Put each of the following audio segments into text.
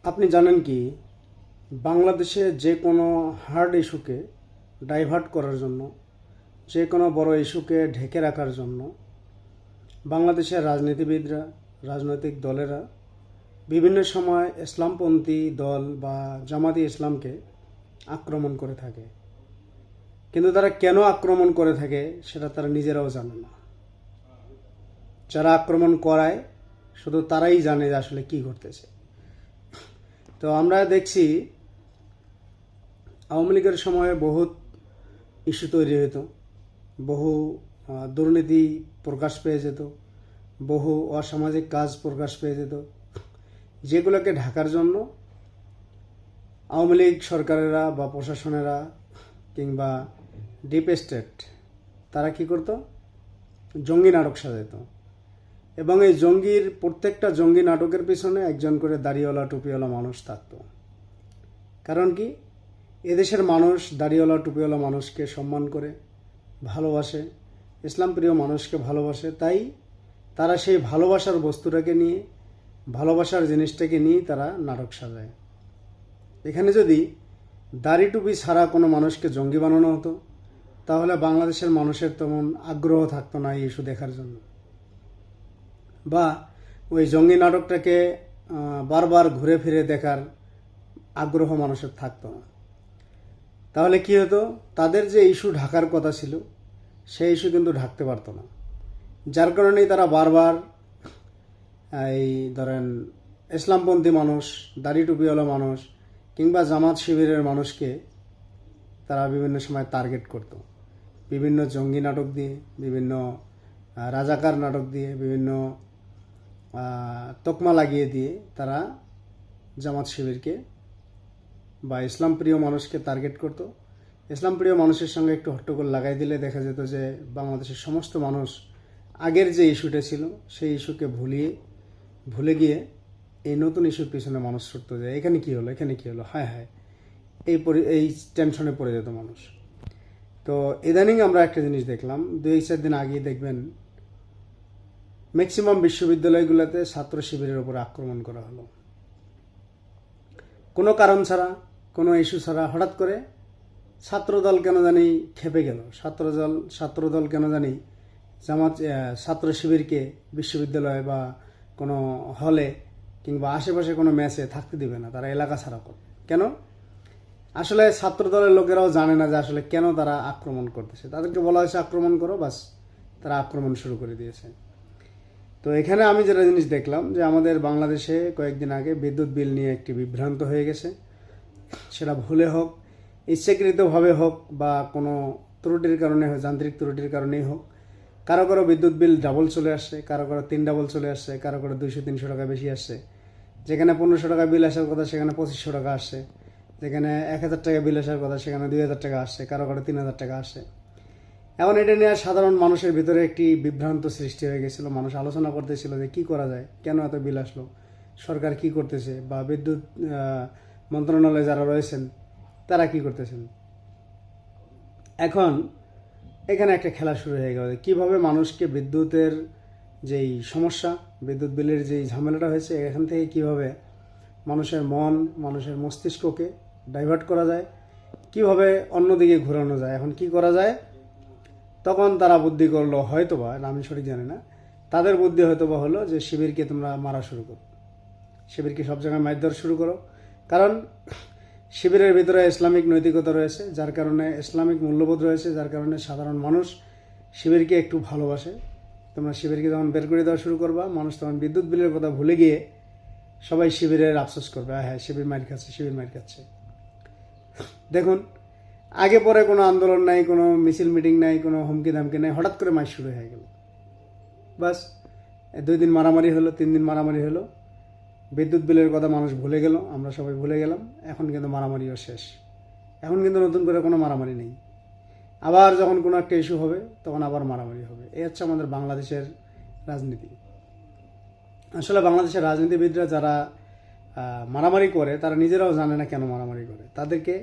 আপনি জানেন কি বাংলাদেশে যে কোনো হার্ড ইস্যুকে ডাইভার্ট করার জন্য, যে কোনো বড় ইস্যুকে ঢেকে রাখার জন্য বাংলাদেশের রাজনীতিবিদরা, রাজনৈতিক দলেরা বিভিন্ন সময় ইসলামপন্থী দল বা জামাতি ইসলামকে আক্রমণ করে থাকে। কিন্তু তারা কেন আক্রমণ করে থাকে সেটা তারা নিজেরাও জানে না। যারা আক্রমণ করায় শুধু তারাই জানে যে আসলে কি ঘটতেছে। তো আমরা দেখছি আওয়ামী লীগের সময়ে বহুত ইস্যু তৈরি হতো, বহু দুর্নীতি প্রকাশ পেয়ে যেত, বহু অসামাজিক কাজ প্রকাশ পেয়ে যেত, যেগুলোকে ঢাকার জন্য আওয়ামী লীগ সরকারেরা বা প্রশাসনেরা কিংবা ডিপ স্টেট তারা কি করত, জঙ্গি নাটক সাজাইত। এবং এই প্রত্যেকটা জঙ্গি নাটকের পিছনে একজন করে দাড়িওয়ালা টুপিওয়ালা মানুষ থাকতো। কারণ কি, এদেশের মানুষ দাড়িওয়ালা টুপিওয়ালা মানুষকে সম্মান করে, ভালোবাসে, ইসলাম প্রিয় মানুষকে ভালোবাসে। তাই তারা সেই ভালোবাসার বস্তুটাকে নিয়ে, ভালোবাসার জিনিসটাকে নিয়ে তারা নাটক সাজায়। এখানে যদি দাড়ি টুপি ছাড়া কোনো মানুষকে জঙ্গি বানানো হতো, তাহলে বাংলাদেশের মানুষের তেমন আগ্রহ থাকতো না এই ইস্যু দেখার জন্য, বা ওই জঙ্গি নাটকটাকে বারবার ঘুরে ফিরে দেখার আগ্রহ মানুষের থাকতো না। তাহলে কি হতো, তাদের যে ইস্যু ঢাকার কথা ছিল সেই ইস্যু কিন্তু ঢাকতে পারতো না। যার কারণেই তারা বারবার এই ধরেন ইসলামপন্থী মানুষ, দাড়ি টুপিওয়ালা মানুষ কিংবা জামাত শিবিরের মানুষকে তারা বিভিন্ন সময় টার্গেট করত, বিভিন্ন জঙ্গি নাটক দিয়ে, বিভিন্ন রাজাকার নাটক দিয়ে, বিভিন্ন তকমা লাগিয়ে দিয়ে তারা জামাত শিবিরকে বা ইসলাম প্রিয় মানুষকে টার্গেট করত। ইসলাম প্রিয় মানুষের সঙ্গে একটু হট্টগোল লাগাই দিলে দেখা যেত যে বাংলাদেশের সমস্ত মানুষ আগের যে ইস্যুটা ছিল সেই ইস্যুকে ভুলে গিয়ে এই নতুন ইস্যুর পিছনে মানুষ ছুটতে যায়। এখানে কি হলো, এখানে কি হলো, হায় হায়, এই টেনশনে পড়ে যেত মানুষ। তো ইদানিং আমরা একটা জিনিস দেখলাম, 2-4 দিন আগে দেখবেন ম্যাক্সিমাম বিশ্ববিদ্যালয়গুলোতে ছাত্র শিবিরের উপর আক্রমণ করা হলো। কোনো কারণ ছাড়া, কোনো ইস্যু ছাড়া হঠাৎ করে ছাত্রদল কেন জানি খেপে গেল, ছাত্রদল কেন জানি ছাত্র শিবিরকে বিশ্ববিদ্যালয়ে বা কোনো হলে কিংবা আশেপাশে কোনো ম্যাচে থাকতে দিবে না, তারা এলাকা ছাড়া করবে। কেন? আসলে ছাত্রদলের লোকেরাও জানে না যে আসলে কেন তারা আক্রমণ করতেছে। তাদেরকে বলা হয়েছে আক্রমণ করো, বাস তারা আক্রমণ শুরু করে দিয়েছে। তো এখানে আমি যেটা জিনিস দেখলাম যে আমাদের বাংলাদেশে কয়েকদিন আগে বিদ্যুৎ বিল নিয়ে একটি বিভ্রান্ত হয়ে গেছে। সেটা ভুলে হোক, ইচ্ছাকৃতভাবে হোক, বা কোনো ত্রুটির কারণে হোক, যান্ত্রিক ত্রুটির কারণেই হোক, কারো কারো বিদ্যুৎ বিল ডাবল চলে আসছে, কারো কারো 3 ডাবল চলে আসছে, কারো কারো 200-300 টাকা বেশি আসছে। যেখানে 1500 টাকা বিল আসার কথা সেখানে 2500 টাকা আসছে, যেখানে 1000 টাকা বিল আসার কথা সেখানে 2000 টাকা আসছে, কারো কারো 3000 টাকা আসছে। এখন এটা নিয়ে সাধারণ মানুষের ভিতরে একটি বিভ্রান্ত সৃষ্টি হয়ে গেছিল। মানুষ আলোচনা করতেছিল যে কি করা যায়, কেন এত বিল আসলো, সরকার কি করতেছে, বা বিদ্যুৎ মন্ত্রণালয়ে যারা রয়েছেন তারা কি করতেছেন। এখন এখানে একটা খেলা শুরু হয়ে গেল, কীভাবে মানুষকে বিদ্যুতের যেই সমস্যা, বিদ্যুৎ বিলের যেই ঝামেলাটা হয়েছে, এখান থেকে কিভাবে মানুষের মন, মানুষের মস্তিষ্ককে ডাইভার্ট করা যায়, কিভাবে অন্যদিকে ঘোরানো যায়। এখন কি করা যায়, তখন তারা বুদ্ধি করলো হয়তোবা, আমি সঠিক জানি না, তাদের বুদ্ধি হয়তোবা হলো যে শিবিরকে তোমরা মারা শুরু করো, শিবিরকে সব জায়গায় মারধর শুরু করো। কারণ শিবিরের ভিতরে ইসলামিক নৈতিকতা রয়েছে, যার কারণে ইসলামিক মূল্যবোধ রয়েছে, যার কারণে সাধারণ মানুষ শিবিরকে একটু ভালোবাসে। তোমরা শিবিরকে যখন বের করে দেওয়া শুরু করবা, মানুষ তখন বিদ্যুৎ বিলের কথা ভুলে গিয়ে সবাই শিবিরের আফসোস করবে, হ্যাঁ শিবির মার খাচ্ছে, শিবির মার খাচ্ছে। দেখুন, আগে পরে কোনো আন্দোলন নাই, কোনো মিছিল মিটিং নাই, কোনো হুমকি ধামকি নাই, হঠাৎ করে মার শুরু হয়ে গেল। বাস 2 দিন মারামারি হলো, 3 দিন মারামারি হলো, বিদ্যুৎ বিলের কথা মানুষ ভুলে গেল, আমরা সবাই ভুলে গেলাম। এখন কিন্তু মারামারিও শেষ, এখন কিন্তু নতুন করে কোনো মারামারি নেই। আবার যখন কোনো একটা ইস্যু হবে তখন আবার মারামারি হবে। এই হচ্ছে আমাদের বাংলাদেশের রাজনীতি। আসলে বাংলাদেশের রাজনীতিবিদরা যারা মারামারি করে তারা নিজেরাও জানে না কেন মারামারি করে। তাদেরকে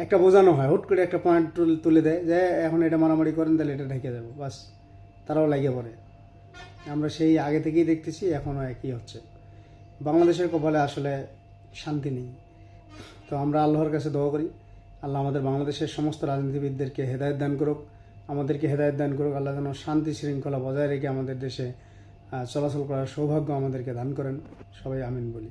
একটা বোঝানো হয়, হুট করে একটা পয়েন্ট তুলে দেয় যে এখন এটা মারামারি করেন তাহলে এটা ঢেকে যাবো, বাস তারাও লাগিয়ে পড়ে। আমরা সেই আগে থেকেই দেখতেছি, এখনও একই হচ্ছে। বাংলাদেশের কপালে আসলে শান্তি নেই। তো আমরা আল্লাহর কাছে দোয়া করি, আল্লাহ আমাদের বাংলাদেশের সমস্ত রাজনীতিবিদদেরকে হেদায়েত দান করুক, আমাদেরকে হেদায়েত দান করুক। আল্লাহ যেন শান্তি শৃঙ্খলা বজায় রেখে আমাদের দেশে চলাচল করার সৌভাগ্য আমাদেরকে দান করেন। সবাই আমিন বলি।